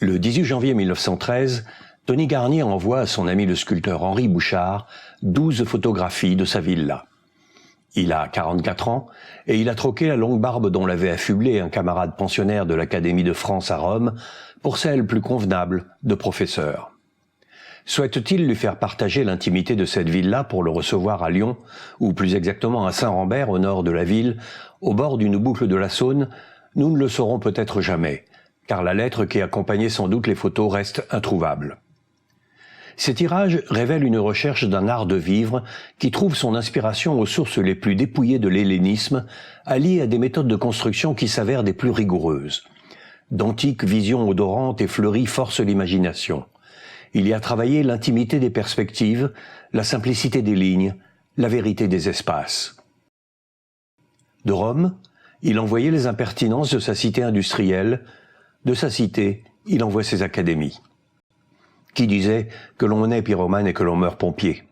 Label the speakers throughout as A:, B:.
A: Le 18 janvier 1913, Tony Garnier envoie à son ami le sculpteur Henri Bouchard 12 photographies de sa villa. Il a 44 ans et il a troqué la longue barbe dont l'avait affublé un camarade pensionnaire de l'Académie de France à Rome pour celle plus convenable de professeur. Souhaite-t-il lui faire partager l'intimité de cette villa pour le recevoir à Lyon, ou plus exactement à Saint-Rambert, au nord de la ville, au bord d'une boucle de la Saône? Nous ne le saurons peut-être jamais, car la lettre qui accompagnait sans doute les photos reste introuvable. Ces tirages révèlent une recherche d'un art de vivre qui trouve son inspiration aux sources les plus dépouillées de l'hellénisme, alliées à des méthodes de construction qui s'avèrent des plus rigoureuses. D'antiques visions odorantes et fleuries forcent l'imagination. Il y a travaillé l'intimité des perspectives, la simplicité des lignes, la vérité des espaces. De Rome, il envoyait les impertinences de sa cité industrielle. De sa cité, il envoie ses académies. Qui disait que l'on naît pyromane et que l'on meurt pompier?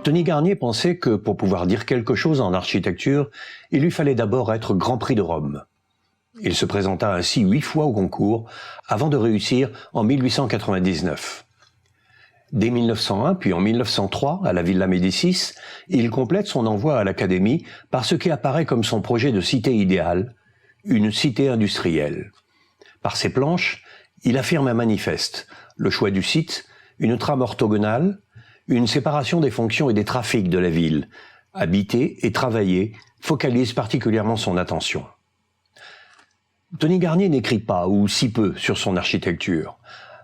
A: Tony Garnier pensait que pour pouvoir dire quelque chose en architecture, il lui fallait d'abord être Grand Prix de Rome. Il se présenta ainsi 8 fois au concours avant de réussir en 1899. Dès 1901, puis en 1903, à la Villa Médicis, il complète son envoi à l'Académie par ce qui apparaît comme son projet de cité idéale, une cité industrielle. Par ses planches, il affirme un manifeste, le choix du site, une trame orthogonale, une séparation des fonctions et des trafics de la ville. Habiter et travailler focalise particulièrement son attention. Tony Garnier n'écrit pas, ou si peu, sur son architecture.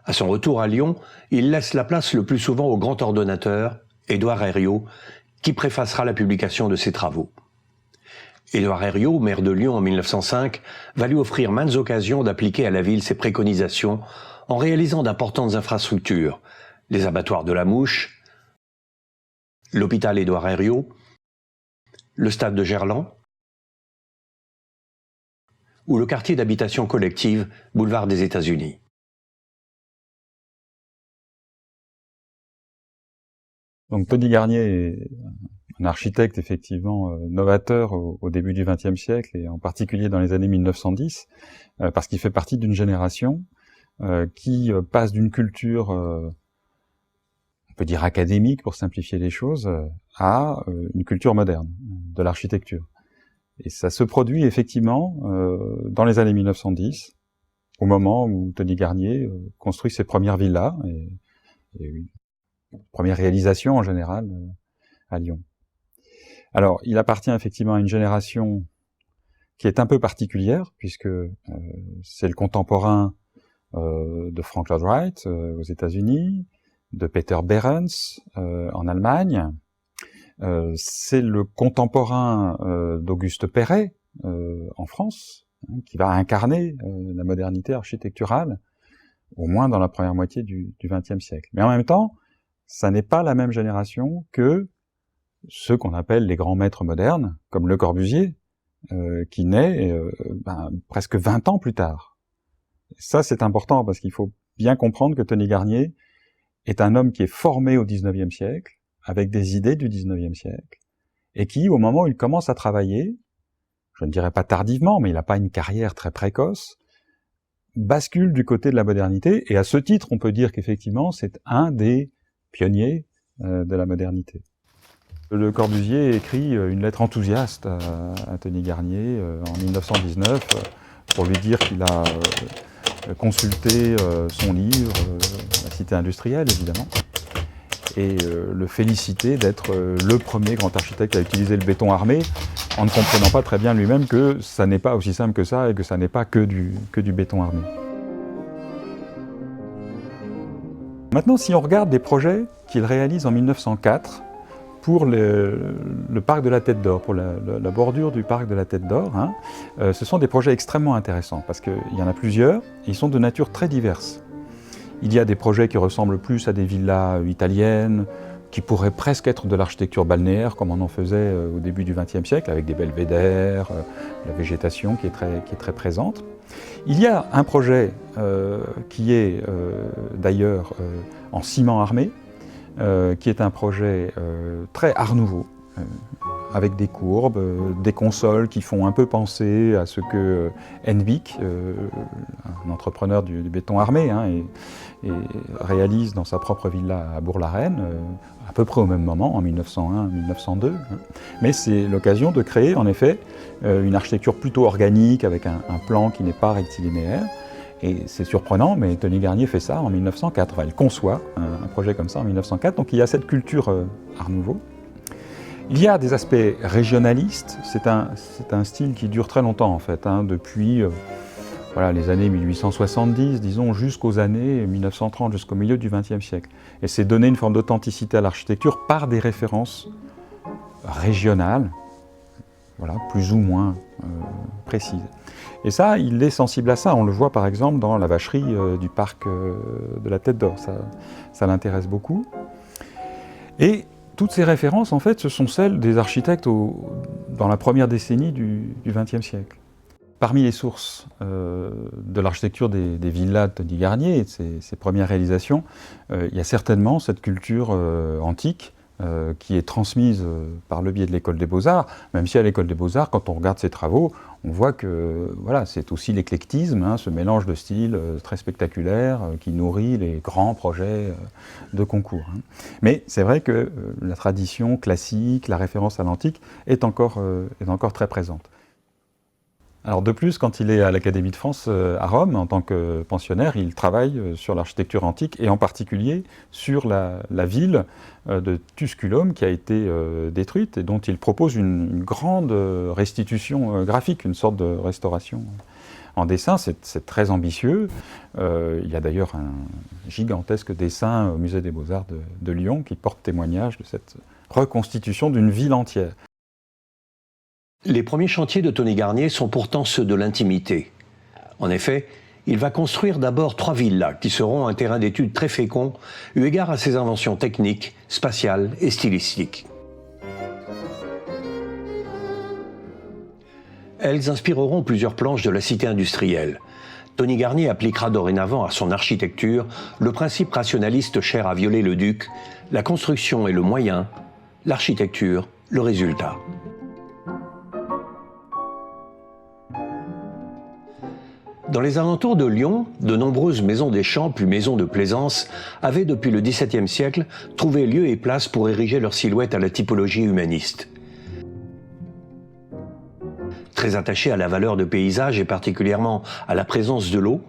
A: À son retour à Lyon, il laisse la place le plus souvent au grand ordonnateur, Édouard Herriot, qui préfacera la publication de ses travaux. Édouard Herriot, maire de Lyon en 1905, va lui offrir maintes occasions d'appliquer à la ville ses préconisations en réalisant d'importantes infrastructures, les abattoirs de la Mouche, l'hôpital Édouard Herriot, le stade de Gerland ou le quartier d'habitation collective, boulevard des États-Unis.
B: Donc Tony Garnier est un architecte effectivement novateur au début du XXe siècle et en particulier dans les années 1910, parce qu'il fait partie d'une génération qui passe d'une culture on peut dire académique pour simplifier les choses, à une culture moderne de l'architecture. Et ça se produit effectivement dans les années 1910, au moment où Tony Garnier construit ses premières villas et une première réalisation en général à Lyon. Alors, il appartient effectivement à une génération qui est un peu particulière, puisque c'est le contemporain de Frank Lloyd Wright aux États-Unis, de Peter Behrens en Allemagne. C'est le contemporain d'Auguste Perret en France, qui va incarner la modernité architecturale, au moins dans la première moitié du XXe siècle. Mais en même temps, ça n'est pas la même génération que ceux qu'on appelle les grands maîtres modernes, comme Le Corbusier, qui naît presque 20 ans plus tard. Ça, c'est important, parce qu'il faut bien comprendre que Tony Garnier est un homme qui est formé au XIXe siècle, avec des idées du XIXe siècle, et qui, au moment où il commence à travailler, je ne dirais pas tardivement, mais il n'a pas une carrière très précoce, bascule du côté de la modernité, et à ce titre, on peut dire qu'effectivement, c'est un des pionniers de la modernité. Le Corbusier écrit une lettre enthousiaste à Tony Garnier en 1919 pour lui dire qu'il a consulté son livre, La Cité industrielle évidemment, et le féliciter d'être le premier grand architecte à utiliser le béton armé, en ne comprenant pas très bien lui-même que ça n'est pas aussi simple que ça et que ça n'est pas que du béton armé. Maintenant, si on regarde des projets qu'il réalise en 1904 pour le parc de la Tête d'Or, pour la bordure du parc de la Tête d'Or. Hein. Ce sont des projets extrêmement intéressants parce qu'il y en a plusieurs et ils sont de nature très diverse. Il y a des projets qui ressemblent plus à des villas italiennes, qui pourraient presque être de l'architecture balnéaire, comme on en faisait au début du XXe siècle, avec des belvédères, la végétation qui est très présente. Il y a un projet qui est d'ailleurs en ciment armé, qui est un projet très Art Nouveau, avec des courbes, des consoles qui font un peu penser à ce que Hennebiek, un entrepreneur du béton armé, hein, et réalise dans sa propre villa à Bourg-la-Reine, à peu près au même moment, en 1901-1902. Hein. Mais c'est l'occasion de créer, en effet, une architecture plutôt organique, avec un plan qui n'est pas rectilinéaire. Et c'est surprenant, mais Tony Garnier fait ça en 1904. Enfin, il conçoit un projet comme ça en 1904. Donc il y a cette culture Art Nouveau. Il y a des aspects régionalistes. C'est un style qui dure très longtemps, en fait, hein, depuis voilà, les années 1870, disons, jusqu'aux années 1930, jusqu'au milieu du XXe siècle. Et c'est donner une forme d'authenticité à l'architecture par des références régionales, voilà, plus ou moins précises. Et ça, il est sensible à ça. On le voit par exemple dans la vacherie du parc de la Tête d'Or. Ça l'intéresse beaucoup. Et toutes ces références, en fait, ce sont celles des architectes dans la première décennie du XXe siècle. Parmi les sources de l'architecture des villas de Tony Garnier et de ses premières réalisations, il y a certainement cette culture antique qui est transmise par le biais de l'École des Beaux-Arts, même si à l'École des Beaux-Arts, quand on regarde ses travaux, on voit que voilà, c'est aussi l'éclectisme, hein, ce mélange de styles très spectaculaire qui nourrit les grands projets de concours. Hein. Mais c'est vrai que la tradition classique, la référence à l'antique est encore très présente. Alors de plus, quand il est à l'Académie de France à Rome, en tant que pensionnaire, il travaille sur l'architecture antique et en particulier sur la ville de Tusculum qui a été détruite et dont il propose une grande restitution graphique, une sorte de restauration en dessin. C'est très ambitieux. Il y a d'ailleurs un gigantesque dessin au Musée des Beaux-Arts de Lyon qui porte témoignage de cette reconstitution d'une ville entière.
A: Les premiers chantiers de Tony Garnier sont pourtant ceux de l'intimité. En effet, il va construire d'abord 3 villas qui seront un terrain d'étude très fécond eu égard à ses inventions techniques, spatiales et stylistiques. Elles inspireront plusieurs planches de la cité industrielle. Tony Garnier appliquera dorénavant à son architecture le principe rationaliste cher à Viollet-le-Duc, la construction est le moyen, l'architecture le résultat. Dans les alentours de Lyon, de nombreuses maisons des champs puis maisons de plaisance avaient depuis le XVIIe siècle trouvé lieu et place pour ériger leur silhouette à la typologie humaniste. Très attaché à la valeur de paysage et particulièrement à la présence de l'eau,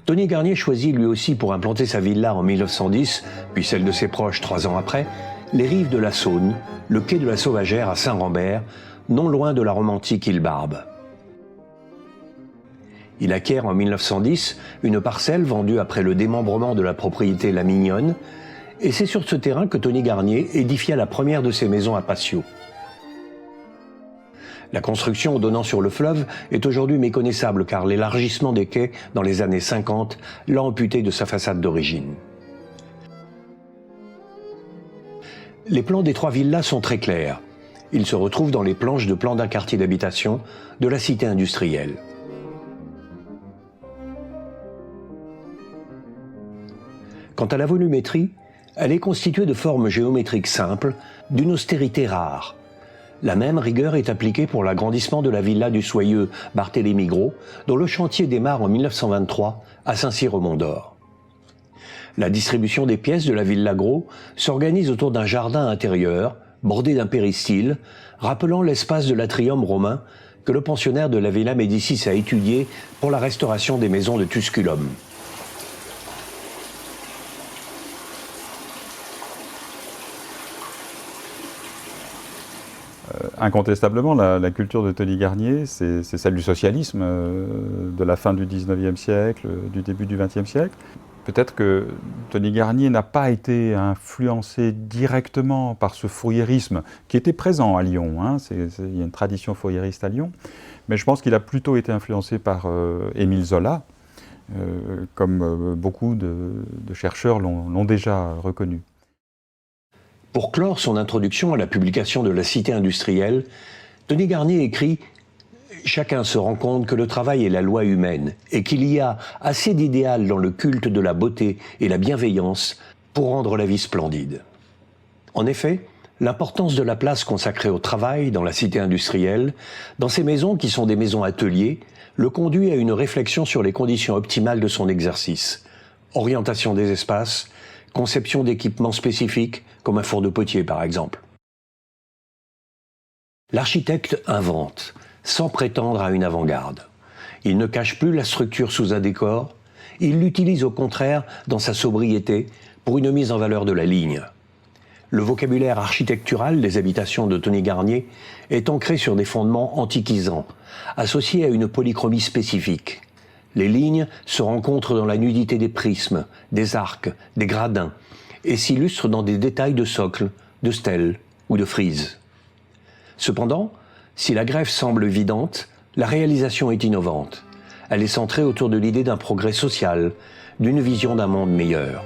A: Tony Garnier choisit lui aussi pour implanter sa villa en 1910, puis celle de ses proches 3 ans après, les rives de la Saône, le quai de la Sauvagère à Saint-Rambert, non loin de la romantique île Barbe. Il acquiert en 1910 une parcelle vendue après le démembrement de la propriété La Mignonne, et c'est sur ce terrain que Tony Garnier édifia la première de ses maisons à patio. La construction donnant sur le fleuve est aujourd'hui méconnaissable car l'élargissement des quais dans les années 50 l'a amputé de sa façade d'origine. Les plans des 3 villas sont très clairs. Ils se retrouvent dans les planches de plan d'un quartier d'habitation de la cité industrielle. Quant à la volumétrie, elle est constituée de formes géométriques simples, d'une austérité rare. La même rigueur est appliquée pour l'agrandissement de la villa du soyeux Barthélemy Gros, dont le chantier démarre en 1923 à Saint-Cyr-au-Mont-d'Or. La distribution des pièces de la villa Gros s'organise autour d'un jardin intérieur, bordé d'un péristyle, rappelant l'espace de l'atrium romain que le pensionnaire de la villa Médicis a étudié pour la restauration des maisons de Tusculum.
B: Incontestablement, la culture de Tony Garnier, c'est celle du socialisme de la fin du XIXe siècle, du début du XXe siècle. peut-être que Tony Garnier n'a pas été influencé directement par ce fourriérisme qui était présent à Lyon, hein. Il y a une tradition fourriériste à Lyon, mais je pense qu'il a plutôt été influencé par Émile Zola, comme beaucoup de chercheurs l'ont déjà reconnu.
A: Pour clore son introduction à la publication de La Cité industrielle, Tony Garnier écrit « Chacun se rend compte que le travail est la loi humaine et qu'il y a assez d'idéal dans le culte de la beauté et la bienveillance pour rendre la vie splendide. » En effet, l'importance de la place consacrée au travail dans la cité industrielle, dans ces maisons qui sont des maisons ateliers, le conduit à une réflexion sur les conditions optimales de son exercice. Orientation des espaces, conception d'équipements spécifiques, comme un four de potier par exemple. L'architecte invente, sans prétendre à une avant-garde. Il ne cache plus la structure sous un décor, il l'utilise au contraire dans sa sobriété pour une mise en valeur de la ligne. Le vocabulaire architectural des habitations de Tony Garnier est ancré sur des fondements antiquisants, associés à une polychromie spécifique. Les lignes se rencontrent dans la nudité des prismes, des arcs, des gradins, et s'illustrent dans des détails de socles, de stèles ou de frises. Cependant, si la greffe semble évidente, la réalisation est innovante. Elle est centrée autour de l'idée d'un progrès social, d'une vision d'un monde meilleur.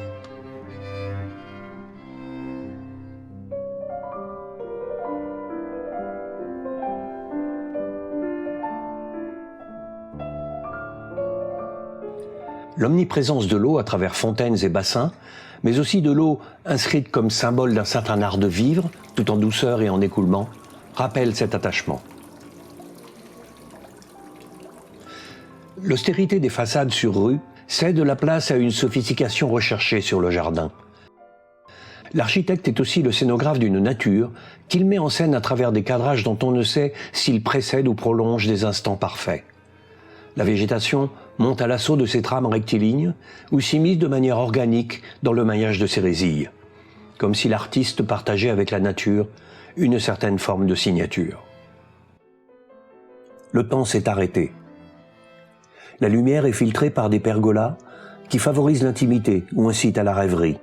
A: L'omniprésence de l'eau à travers fontaines et bassins, mais aussi de l'eau inscrite comme symbole d'un certain art de vivre, tout en douceur et en écoulement, rappelle cet attachement. L'austérité des façades sur rue cède la place à une sophistication recherchée sur le jardin. L'architecte est aussi le scénographe d'une nature qu'il met en scène à travers des cadrages dont on ne sait s'ils précèdent ou prolongent des instants parfaits. La végétation monte à l'assaut de ces trames rectilignes ou s'immisce de manière organique dans le maillage de ses résilles, comme si l'artiste partageait avec la nature une certaine forme de signature. Le temps s'est arrêté. La lumière est filtrée par des pergolas qui favorisent l'intimité ou incitent à la rêverie.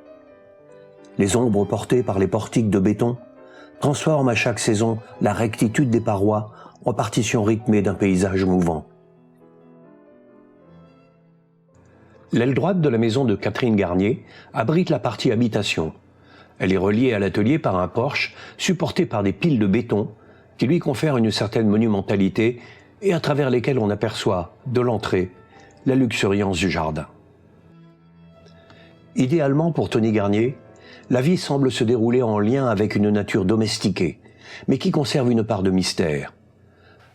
A: Les ombres portées par les portiques de béton transforment à chaque saison la rectitude des parois en partition rythmée d'un paysage mouvant. L'aile droite de la maison de Catherine Garnier abrite la partie habitation. Elle est reliée à l'atelier par un porche supporté par des piles de béton qui lui confèrent une certaine monumentalité et à travers lesquelles on aperçoit, de l'entrée, la luxuriance du jardin. Idéalement pour Tony Garnier, la vie semble se dérouler en lien avec une nature domestiquée, mais qui conserve une part de mystère.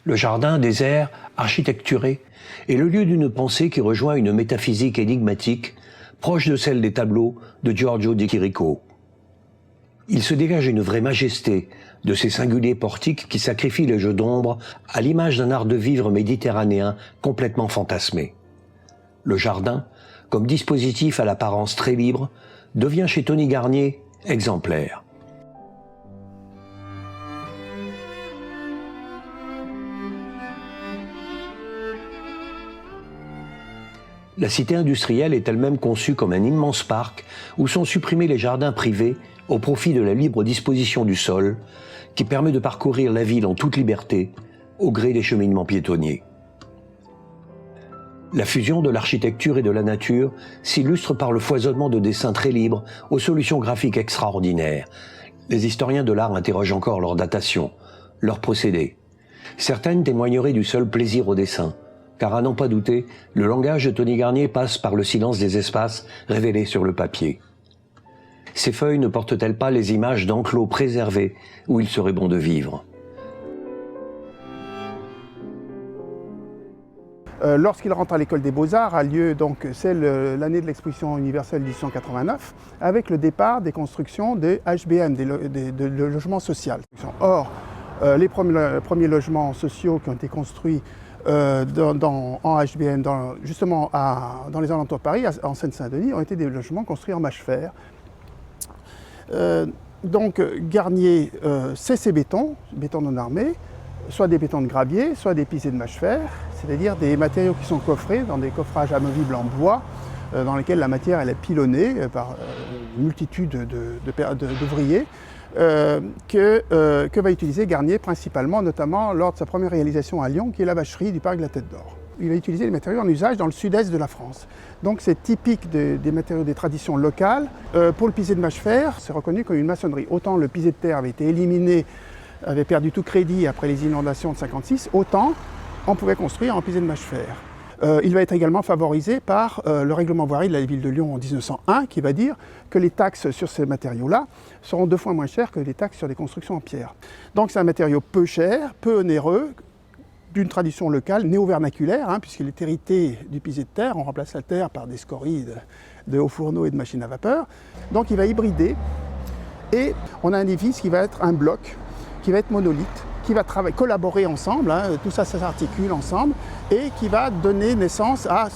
A: Le jardin désert, architecturé, est le lieu d'une pensée qui rejoint une métaphysique énigmatique, proche de celle des tableaux de Giorgio de Chirico. Il se dégage une vraie majesté de ces singuliers portiques qui sacrifient les jeux d'ombre à l'image d'un art de vivre méditerranéen complètement fantasmé. Le jardin, comme dispositif à l'apparence très libre, devient chez Tony Garnier exemplaire. La cité industrielle est elle-même conçue comme un immense parc où sont supprimés les jardins privés au profit de la libre disposition du sol qui permet de parcourir la ville en toute liberté au gré des cheminements piétonniers. La fusion de l'architecture et de la nature s'illustre par le foisonnement de dessins très libres aux solutions graphiques extraordinaires. Les historiens de l'art interrogent encore leur datation, leurs procédés. Certaines témoigneraient du seul plaisir au dessin, car à n'en pas douter, le langage de Tony Garnier passe par le silence des espaces révélés sur le papier. Ces feuilles ne portent-elles pas les images d'enclos préservés où il serait bon de vivre ?
C: Lorsqu'il rentre à l'école des Beaux-Arts, a lieu donc l'année de l'exposition universelle 1889, avec le départ des constructions des HBM, des logements sociaux. Or, les premiers logements sociaux qui ont été construits en HBM, justement dans les alentours de Paris, en Seine-Saint-Denis, ont été des logements construits en mâche-fer. Donc Garnier c'est ces bétons non armés, soit des bétons de gravier, soit des pisés de mâche-fer, c'est-à-dire des matériaux qui sont coffrés dans des coffrages amovibles en bois dans lesquelles la matière elle est pilonnée par une multitude d'ouvriers que va utiliser Garnier principalement, notamment lors de sa première réalisation à Lyon, qui est la vacherie du parc de la Tête d'Or. Il va utiliser les matériaux en usage dans le sud-est de la France. Donc c'est typique des matériaux des traditions locales. Pour le pisé de mâche-fer, c'est reconnu comme une maçonnerie. Autant le pisé de terre avait été éliminé, avait perdu tout crédit après les inondations de 1956, autant on pouvait construire en pisé de mâche-fer. Il va être également favorisé par le règlement voirie de la ville de Lyon en 1901 qui va dire que les taxes sur ces matériaux-là seront 2 fois moins chères que les taxes sur des constructions en pierre. Donc c'est un matériau peu cher, peu onéreux, d'une tradition locale néo-vernaculaire, puisqu'il est hérité du pisé de terre, on remplace la terre par des scories de hauts fourneaux et de machines à vapeur. Donc il va hybrider et on a un édifice qui va être un bloc, qui va être monolithe, qui va collaborer ensemble, tout ça s'articule ensemble et qui va donner naissance à,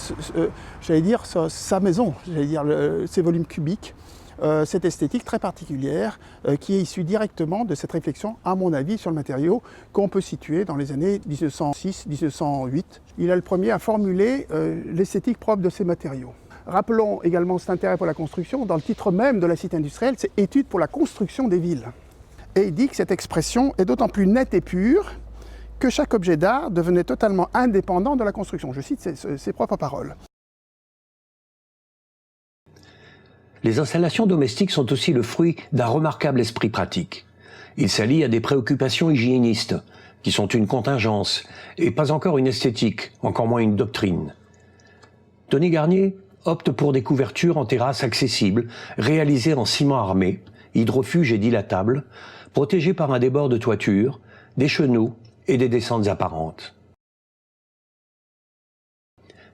C: j'allais dire, sa maison, j'allais dire ses volumes cubiques, cette esthétique très particulière qui est issue directement de cette réflexion, à mon avis, sur le matériau qu'on peut situer dans les années 1906-1908. Il est le premier à formuler l'esthétique propre de ces matériaux. Rappelons également cet intérêt pour la construction, dans le titre même de la cité industrielle, c'est « Étude pour la construction des villes ». Et il dit que cette expression est d'autant plus nette et pure que chaque objet d'art devenait totalement indépendant de la construction. Je cite ses propres paroles.
A: Les installations domestiques sont aussi le fruit d'un remarquable esprit pratique. Il s'allie à des préoccupations hygiénistes, qui sont une contingence, et pas encore une esthétique, encore moins une doctrine. Tony Garnier opte pour des couvertures en terrasse accessibles, réalisées en ciment armé, hydrofuge et dilatable, protégées par un débord de toiture, des chenaux et des descentes apparentes.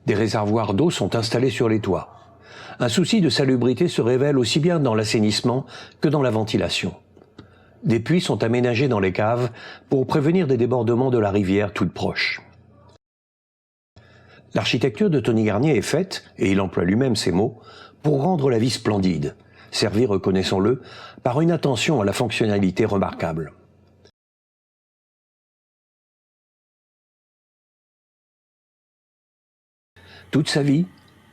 A: Des réservoirs d'eau sont installés sur les toits. Un souci de salubrité se révèle aussi bien dans l'assainissement que dans la ventilation. Des puits sont aménagés dans les caves pour prévenir des débordements de la rivière toute proche. L'architecture de Tony Garnier est faite, et il emploie lui-même ces mots, pour rendre la vie splendide, servie, reconnaissons-le, par une attention à la fonctionnalité remarquable. Toute sa vie,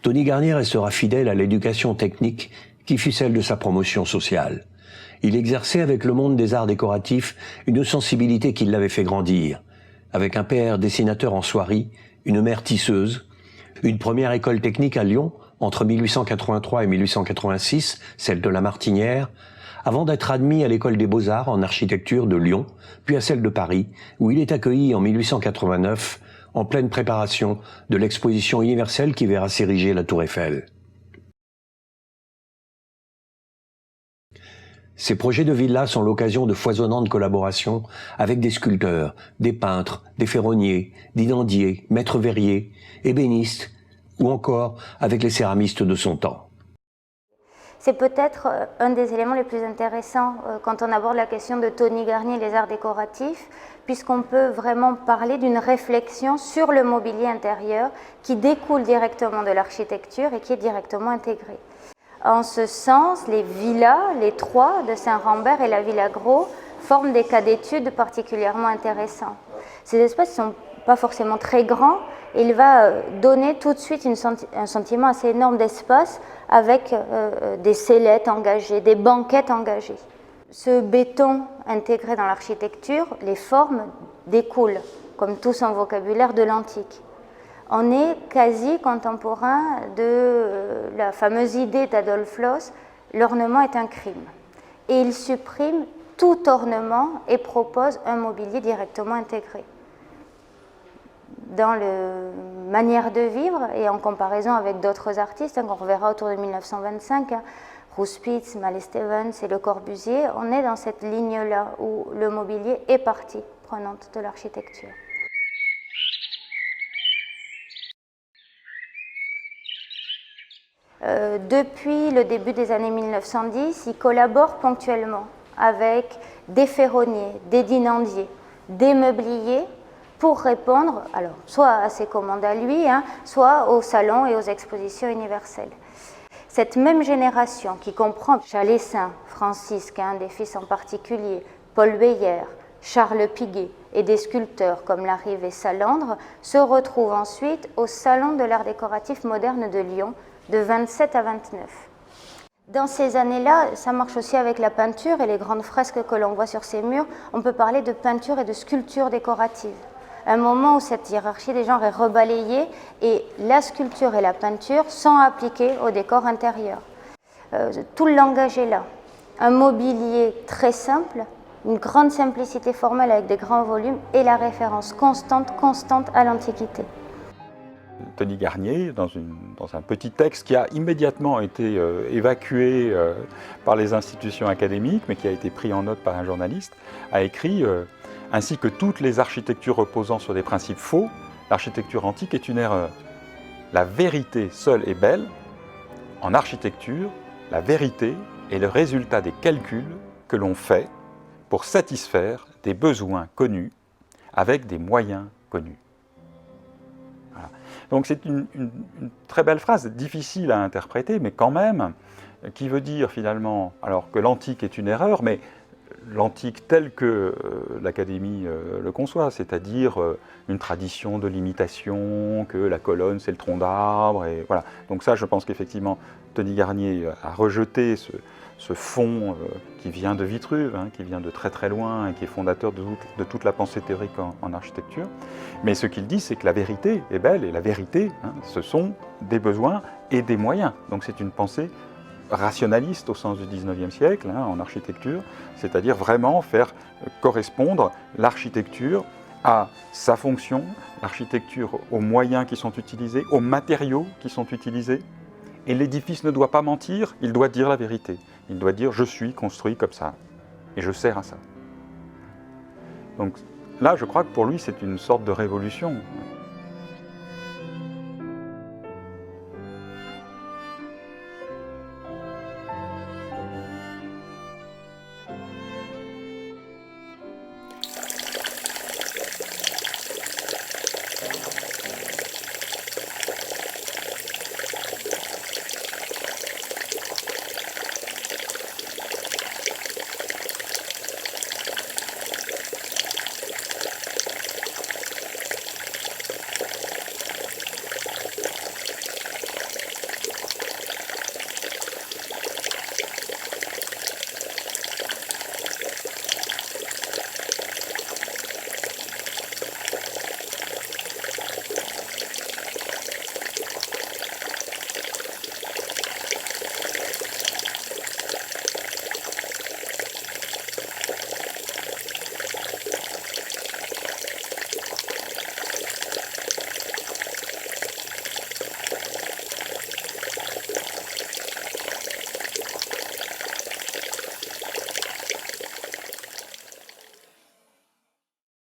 A: Tony Garnier restera fidèle à l'éducation technique qui fut celle de sa promotion sociale. Il exerçait avec le monde des arts décoratifs une sensibilité qui l'avait fait grandir, avec un père dessinateur en soierie, une mère tisseuse, une première école technique à Lyon entre 1883 et 1886, celle de la Martinière, avant d'être admis à l'école des Beaux-Arts en architecture de Lyon, puis à celle de Paris, où il est accueilli en 1889 en pleine préparation de l'exposition universelle qui verra s'ériger la Tour Eiffel. Ces projets de villa sont l'occasion de foisonnantes collaborations avec des sculpteurs, des peintres, des ferronniers, dinandiers, maîtres verriers, ébénistes, ou encore avec les céramistes de son temps.
D: C'est peut-être un des éléments les plus intéressants quand on aborde la question de Tony Garnier et les arts décoratifs, puisqu'on peut vraiment parler d'une réflexion sur le mobilier intérieur qui découle directement de l'architecture et qui est directement intégrée. En ce sens, les villas, les trois de Saint-Rambert et la Villa Gros, forment des cas d'études particulièrement intéressants. Ces espaces ne sont pas forcément très grands, et il va donner tout de suite un sentiment assez énorme d'espace avec des sellettes engagées, des banquettes engagées. Ce béton intégré dans l'architecture, les formes découlent, comme tout son vocabulaire, de l'antique. On est quasi contemporain de la fameuse idée d'Adolf Loos, l'ornement est un crime. Et il supprime tout ornement et propose un mobilier directement intégré. Dans la manière de vivre et en comparaison avec d'autres artistes qu'on reverra autour de 1925, Rouspitz, Mallet-Stevens et Le Corbusier, on est dans cette ligne-là où le mobilier est partie prenante de l'architecture. Depuis le début des années 1910, il collabore ponctuellement avec des ferronniers, des dinandiers, des meubliers pour répondre alors, soit à ses commandes à lui, soit aux salons et aux expositions universelles. Cette même génération qui comprend Chalessin, Francis, qui est un des fils en particulier, Paul Beyer, Charles Piguet et des sculpteurs comme Larive et Salandre se retrouvent ensuite au Salon de l'art décoratif moderne de Lyon de 27 à 29. Dans ces années-là, ça marche aussi avec la peinture et les grandes fresques que l'on voit sur ces murs. On peut parler de peinture et de sculpture décorative. Un moment où cette hiérarchie des genres est rebalayée et la sculpture et la peinture sont appliquées au décor intérieur. Tout le langage est là. Un mobilier très simple, une grande simplicité formelle avec des grands volumes et la référence constante à l'Antiquité.
B: Tony Garnier, dans un petit texte qui a immédiatement été évacué par les institutions académiques, mais qui a été pris en note par un journaliste, a écrit « Ainsi que toutes les architectures reposant sur des principes faux, l'architecture antique est une erreur. La vérité seule est belle. En architecture, la vérité est le résultat des calculs que l'on fait pour satisfaire des besoins connus avec des moyens connus. » Donc c'est une très belle phrase, difficile à interpréter, mais quand même, qui veut dire finalement, alors que l'antique est une erreur, mais l'antique tel que l'Académie le conçoit, c'est-à-dire une tradition de l'imitation, que la colonne c'est le tronc d'arbre, et voilà. Donc ça, je pense qu'effectivement, Tony Garnier a rejeté ce fond qui vient de Vitruve, hein, qui vient de très très loin et qui est fondateur de toute la pensée théorique en architecture. Mais ce qu'il dit, c'est que la vérité est belle, et la vérité, hein, ce sont des besoins et des moyens. Donc c'est une pensée rationaliste au sens du 19e siècle, hein, en architecture, c'est-à-dire vraiment faire correspondre l'architecture à sa fonction, l'architecture aux moyens qui sont utilisés, aux matériaux qui sont utilisés. Et l'édifice ne doit pas mentir, il doit dire la vérité. Il doit dire « je suis construit comme ça, et je sers à ça ». Donc là, je crois que pour lui, c'est une sorte de révolution.